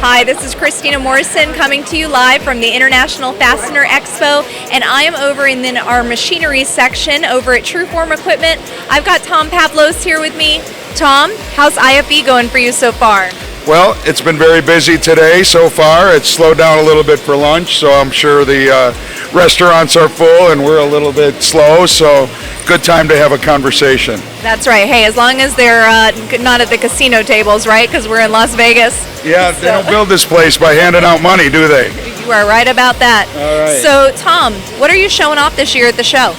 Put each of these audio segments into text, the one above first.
Hi, this is Christina Morrison coming to you live from the International Fastener Expo, and I am over in our machinery section over at Truform Equipment. I've got Tom Pavlos here with me. Tom, how's IFE going for you so far? Well, it's been very busy today so far. It's slowed down a little bit for lunch, so I'm sure the restaurants are full and we're a little bit slow, so good time to have a conversation. That's right. Hey, as long as they're not at the casino tables, right? Because we're in Las Vegas. Yeah, they don't build this place by handing out money, do they? You are right about that. All right. So, Tom, what are you showing off this year at the show?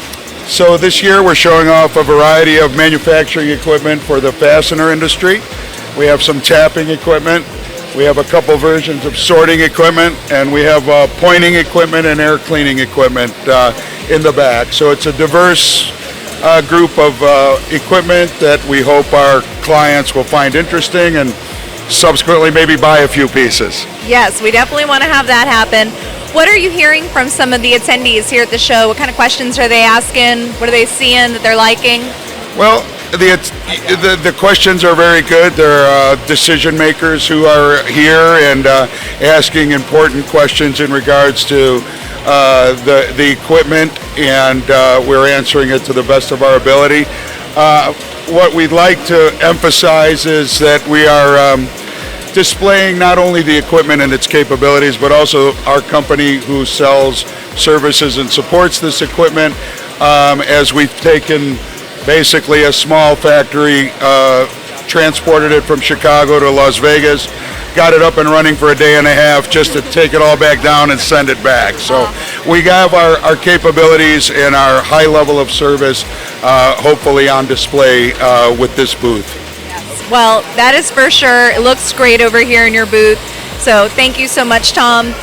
So this year we're showing off a variety of manufacturing equipment for the fastener industry. We have some tapping equipment, we have a couple versions of sorting equipment, and we have pointing equipment and air cleaning equipment in the back. So it's a diverse group of equipment that we hope our clients will find interesting and subsequently maybe buy a few pieces. Yes, we definitely want to have that happen. What are you hearing from some of the attendees here at the show? What kind of questions are they asking? What are they seeing that they're liking? Well, the questions are very good. They're decision makers who are here and asking important questions in regards to the equipment, and we're answering it to the best of our ability. What we'd like to emphasize is that we are displaying not only the equipment and its capabilities, but also our company who sells services and supports this equipment, as we've taken basically a small factory, transported it from Chicago to Las Vegas, got it up and running for a day and a half just to take it all back down and send it back. So we have our capabilities and our high level of service hopefully on display with this booth. Yes. Well, that is for sure. It looks great over here in your booth. So thank you so much, Tom.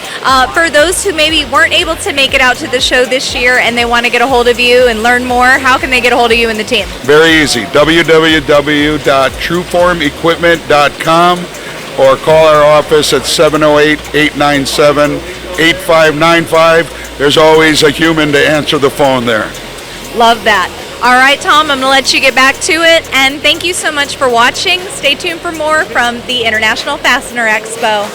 For those who maybe weren't able to make it out to the show this year and they want to get a hold of you and learn more, how can they get a hold of you and the team? Very easy, www.truformequipment.com, or call our office at 708-897-8595. There's always a human to answer the phone there. Love that. All right, Tom, I'm going to let you get back to it, and thank you so much for watching. Stay tuned for more from the International Fastener Expo.